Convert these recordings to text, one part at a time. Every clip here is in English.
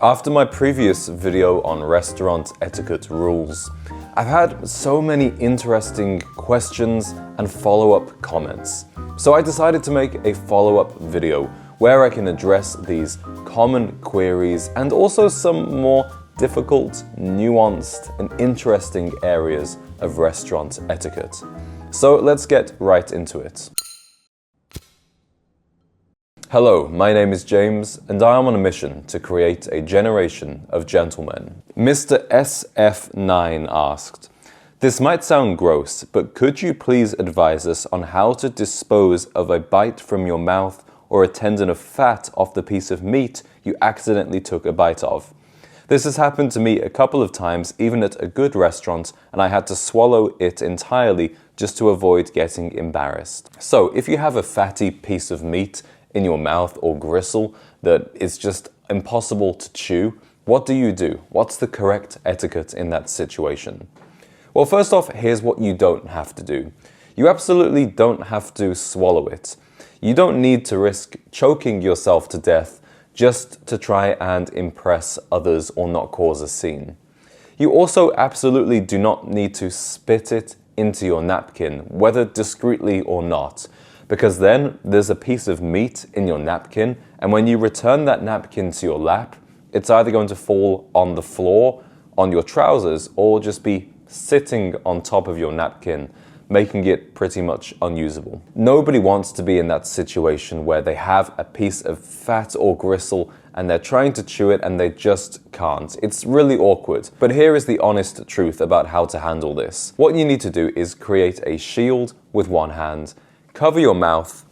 After my previous video on restaurant etiquette rules, I've had so many interesting questions and follow-up comments. So I decided to make a follow-up video where I can address these common queries and also some more difficult, nuanced and interesting areas of restaurant etiquette. So let's get right into it. Hello, my name is James and I am on a mission to create a generation of gentlemen. Mr. SF9 asked, "This might sound gross, but could you please advise us on how to dispose of a bite from your mouth or a tendon of fat off the piece of meat you accidentally took a bite of? This has happened to me a couple of times, even at a good restaurant, and I had to swallow it entirely just to avoid getting embarrassed." So, if you have a fatty piece of meat in your mouth or gristle that is just impossible to chew, what do? What's the correct etiquette in that situation? Well, first off, here's what you don't have to do. You absolutely don't have to swallow it. You don't need to risk choking yourself to death just to try and impress others or not cause a scene. You also absolutely do not need to spit it into your napkin, whether discreetly or not, because then there's a piece of meat in your napkin, and when you return that napkin to your lap, it's either going to fall on the floor, on your trousers, or just be sitting on top of your napkin, making it pretty much unusable. Nobody wants to be in that situation where they have a piece of fat or gristle and they're trying to chew it and they just can't. It's really awkward. But here is the honest truth about how to handle this. What you need to do is create a shield with one hand, cover your mouth,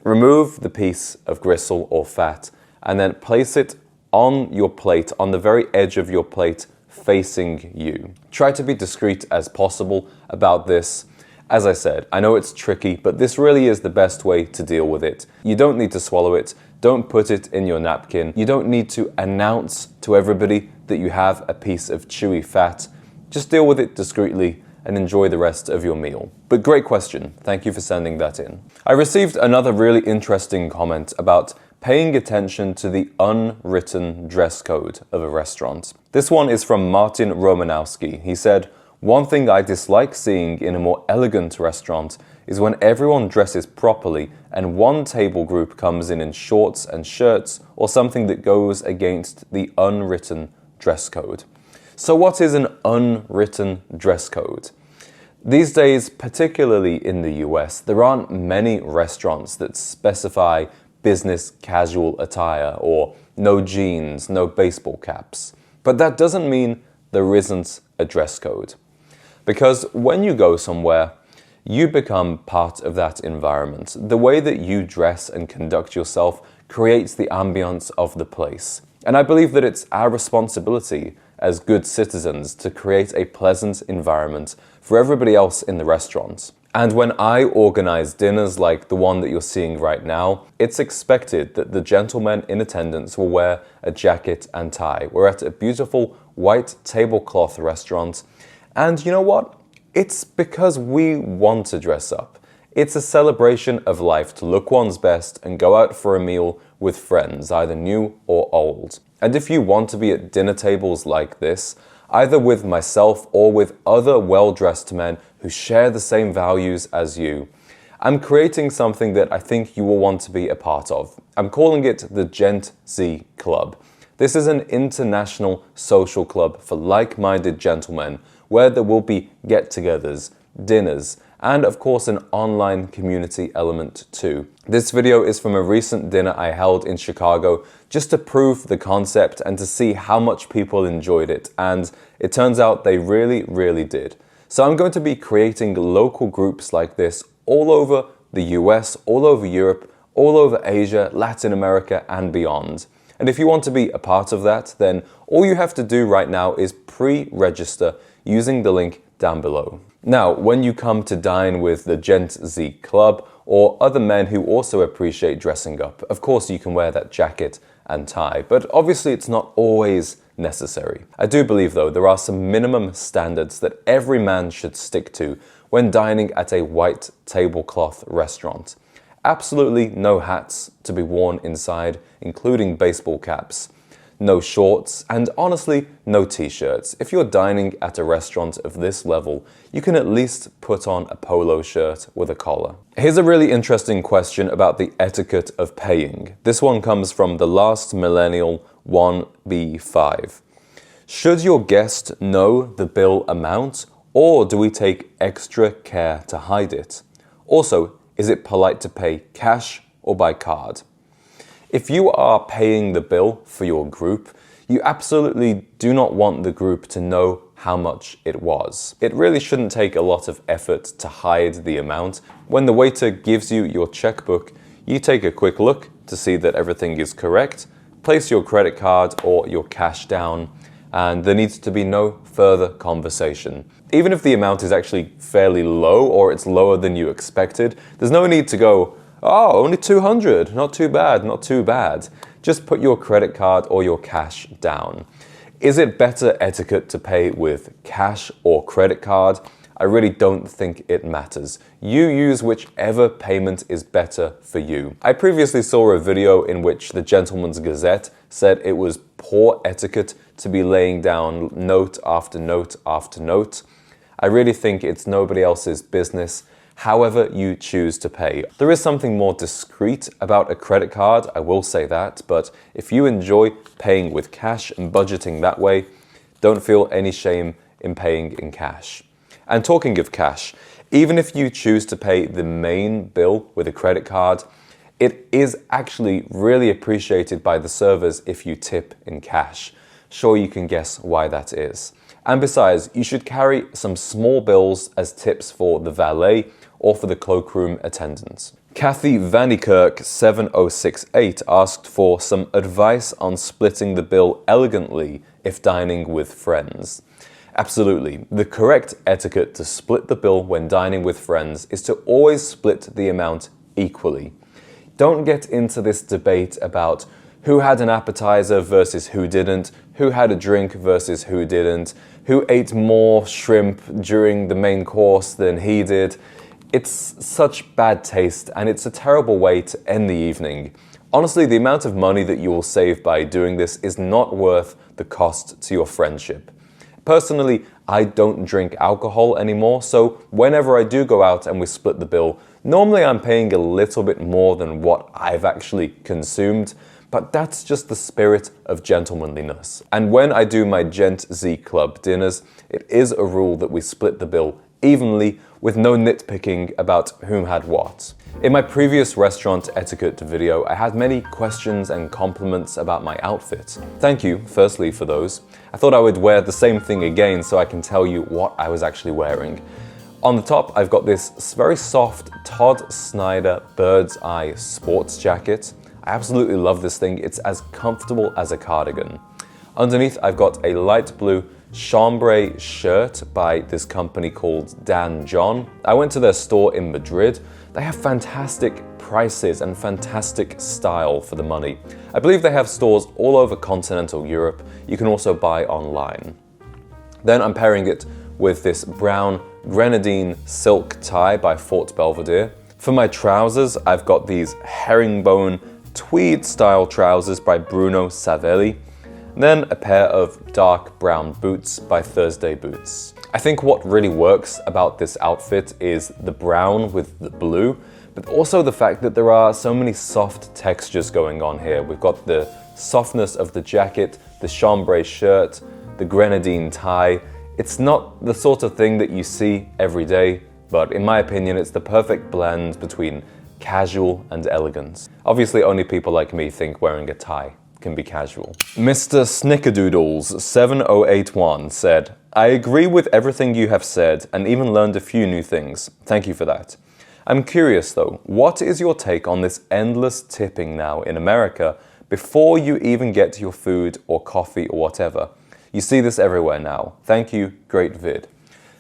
remove the piece of gristle or fat, and then place it on your plate, on the very edge of your plate, facing you. Try to be discreet as possible about this. As I said, I know it's tricky, but this really is the best way to deal with it. You don't need to swallow it. Don't put it in your napkin. You don't need to announce to everybody that you have a piece of chewy fat. Just deal with it discreetly and enjoy the rest of your meal. But great question, thank you for sending that in. I received another really interesting comment about paying attention to the unwritten dress code of a restaurant. This one is from Martin Romanowski. He said, "One thing I dislike seeing in a more elegant restaurant is when everyone dresses properly and one table group comes in shorts and shirts or something that goes against the unwritten dress code." So what is an unwritten dress code? These days, particularly in the US, there aren't many restaurants that specify business casual attire or no jeans, no baseball caps. But that doesn't mean there isn't a dress code. Because when you go somewhere, you become part of that environment. The way that you dress and conduct yourself creates the ambience of the place. And I believe that it's our responsibility as good citizens to create a pleasant environment for everybody else in the restaurant. And when I organize dinners like the one that you're seeing right now, it's expected that the gentlemen in attendance will wear a jacket and tie. We're at a beautiful white tablecloth restaurant. And you know what? It's because we want to dress up. It's a celebration of life to look one's best and go out for a meal with friends, either new or old. And if you want to be at dinner tables like this, either with myself or with other well-dressed men who share the same values as you, I'm creating something that I think you will want to be a part of. I'm calling it the Gent Z Club. This is an international social club for like-minded gentlemen where there will be get-togethers, dinners, and of course an online community element too. This video is from a recent dinner I held in Chicago just to prove the concept and to see how much people enjoyed it, and it turns out they really did. So I'm going to be creating local groups like this all over the US, all over Europe, all over Asia, Latin America and beyond. And if you want to be a part of that, then all you have to do right now is pre-register using the link down below. Now, when you come to dine with the Gent Z Club or other men who also appreciate dressing up, of course you can wear that jacket and tie, but obviously it's not always necessary. I do believe though there are some minimum standards that every man should stick to when dining at a white tablecloth restaurant. Absolutely no hats to be worn inside, including baseball caps. no shorts, and honestly, no t-shirts. If you're dining at a restaurant of this level, you can at least put on a polo shirt with a collar. Here's a really interesting question about the etiquette of paying. This one comes from the last millennial 1B5. Should your guest know the bill amount, or do we take extra care to hide it? Also, is it polite to pay cash or by card? If you are paying the bill for your group, you absolutely do not want the group to know how much it was. It really shouldn't take a lot of effort to hide the amount. When the waiter gives you your checkbook, you take a quick look to see that everything is correct, place your credit card or your cash down, and there needs to be no further conversation. Even if the amount is actually fairly low or it's lower than you expected, there's no need to go, oh, only 200, not too bad, not too bad. Just put your credit card or your cash down. Is it better etiquette to pay with cash or credit card? I really don't think it matters. You use whichever payment is better for you. I previously saw a video in which the Gentleman's Gazette said it was poor etiquette to be laying down note after note after note. I really think it's nobody else's business however you choose to pay. There is something more discreet about a credit card, I will say that, but if you enjoy paying with cash and budgeting that way, don't feel any shame in paying in cash. And talking of cash, even if you choose to pay the main bill with a credit card, it is actually really appreciated by the servers if you tip in cash. Sure, you can guess why that is. And besides, you should carry some small bills as tips for the valet or for the cloakroom attendants. Kathy Vannikirk 7068 asked for some advice on splitting the bill elegantly if dining with friends. Absolutely. The correct etiquette to split the bill when dining with friends is to always split the amount equally. Don't get into this debate about who had an appetizer versus who didn't, who had a drink versus who didn't, who ate more shrimp during the main course than he did. It's such bad taste, and it's a terrible way to end the evening. Honestly, the amount of money that you will save by doing this is not worth the cost to your friendship. Personally, I don't drink alcohol anymore, so whenever I do go out and we split the bill, normally I'm paying a little bit more than what I've actually consumed, but that's just the spirit of gentlemanliness. And when I do my Gent Z Club dinners, it is a rule that we split the bill evenly with no nitpicking about whom had what. In my previous restaurant etiquette video, I had many questions and compliments about my outfit. Thank you, firstly, for those. I thought I would wear the same thing again so I can tell you what I was actually wearing. On the top, I've got this very soft Todd Snyder Bird's Eye sports jacket. I absolutely love this thing. It's as comfortable as a cardigan. Underneath, I've got a light blue chambray shirt by this company called Dan John. I went to their store in Madrid. They have fantastic prices and fantastic style for the money. I believe they have stores all over continental Europe. You can also buy online. Then I'm pairing it with this brown grenadine silk tie by Fort Belvedere. For my trousers, I've got these herringbone tweed style trousers by Bruno Savelli. Then a pair of dark brown boots by Thursday Boots. I think what really works about this outfit is the brown with the blue, but also the fact that there are so many soft textures going on here. We've got the softness of the jacket, the chambray shirt, the grenadine tie. It's not the sort of thing that you see every day, but in my opinion, it's the perfect blend between casual and elegance. Obviously, only people like me think wearing a tie can be casual. Mr. Snickerdoodles 7081 said, I agree with everything you have said and even learned a few new things. Thank you for that. I'm curious though, what is your take on this endless tipping now in America before you even get to your food or coffee or whatever? You see this everywhere now. Thank you, great vid.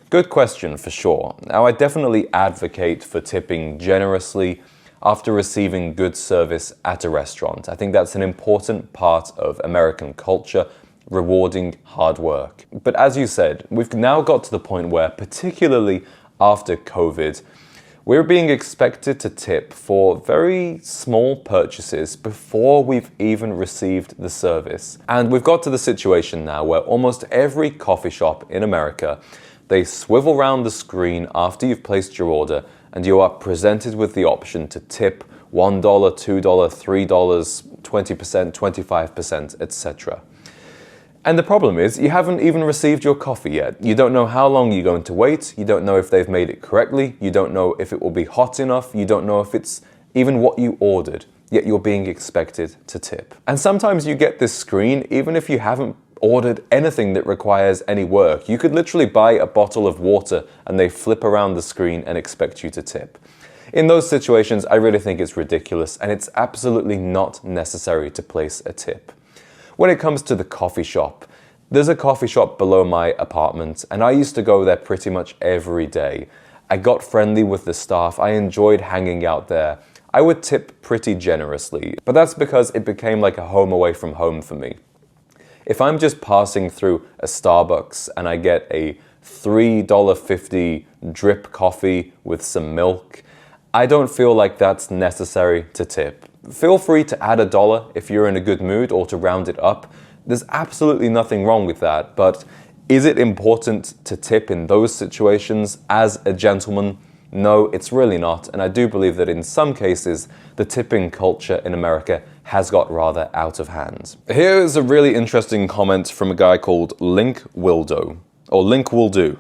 Good question for sure. Now I definitely advocate for tipping generously after receiving good service at a restaurant. I think that's an important part of American culture, rewarding hard work. But as you said, we've now got to the point where, particularly after COVID, We're being expected to tip for very small purchases before we've even received the service. And we've got to the situation now where almost every coffee shop in America, they swivel round the screen after you've placed your order and you are presented with the option to tip $1, $2, $3, 20%, 25%, etc. And the problem is, you haven't even received your coffee yet. You don't know how long you're going to wait, you don't know if they've made it correctly, you don't know if it will be hot enough, you don't know if it's even what you ordered, yet you're being expected to tip. And sometimes you get this screen even if you haven't ordered anything that requires any work. You could literally buy a bottle of water and they flip around the screen and expect you to tip. In those situations, I really think it's ridiculous and it's absolutely not necessary to place a tip. When it comes to the coffee shop, there's a coffee shop below my apartment and I used to go there pretty much every day. I got friendly with the staff, I enjoyed hanging out there. I would tip pretty generously, but that's because it became like a home away from home for me. If I'm just passing through a Starbucks and I get a $3.50 drip coffee with some milk, I don't feel like that's necessary to tip. Feel free to add $1 if you're in a good mood or to round it up. There's absolutely nothing wrong with that, but is it important to tip in those situations as a gentleman? No, it's really not, and I do believe that in some cases, the tipping culture in America has got rather out of hand. Here's a really interesting comment from a guy called Link Wildo, or Link Will Do.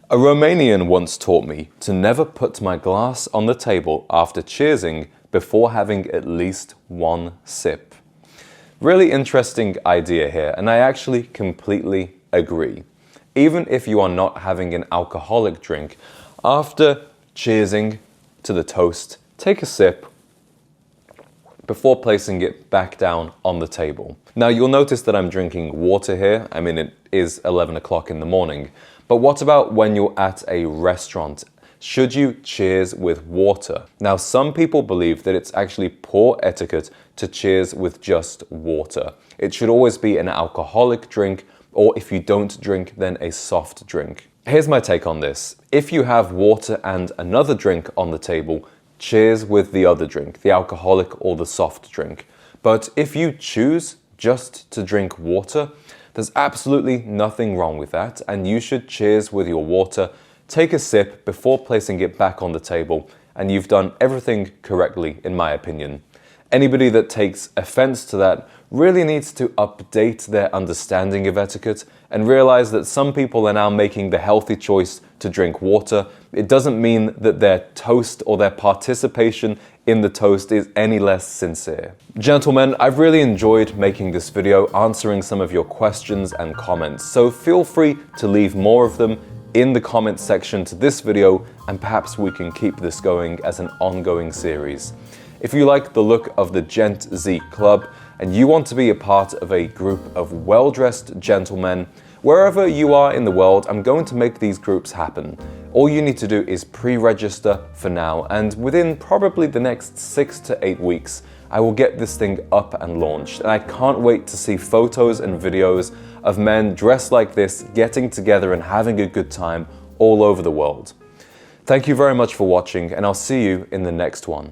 A Romanian once taught me to never put my glass on the table after cheersing before having at least one sip. Really interesting idea here, and I actually completely agree. Even if you are not having an alcoholic drink, after cheersing to the toast, take a sip before placing it back down on the table. Now you'll notice that I'm drinking water here. I mean, it is 11 o'clock in the morning. But what about when you're at a restaurant? Should you cheers with water? Now, some people believe that it's actually poor etiquette to cheers with just water. It should always be an alcoholic drink, or if you don't drink, then a soft drink. Here's my take on this. If you have water and another drink on the table, cheers with the other drink, the alcoholic or the soft drink. But if you choose just to drink water, there's absolutely nothing wrong with that, and you should cheers with your water. Take a sip before placing it back on the table, and you've done everything correctly, in my opinion. Anybody that takes offense to that really needs to update their understanding of etiquette and realize that some people are now making the healthy choice to drink water. It doesn't mean that their toast or their participation in the toast is any less sincere. Gentlemen, I've really enjoyed making this video, answering some of your questions and comments, so feel free to leave more of them in the comments section to this video, and perhaps we can keep this going as an ongoing series. If you like the look of the Gent Z Club and you want to be a part of a group of well-dressed gentlemen, wherever you are in the world, I'm going to make these groups happen. All you need to do is pre-register for now, and within probably the next 6 to 8 weeks, I will get this thing up and launched. And I can't wait to see photos and videos of men dressed like this, getting together and having a good time all over the world. Thank you very much for watching, and I'll see you in the next one.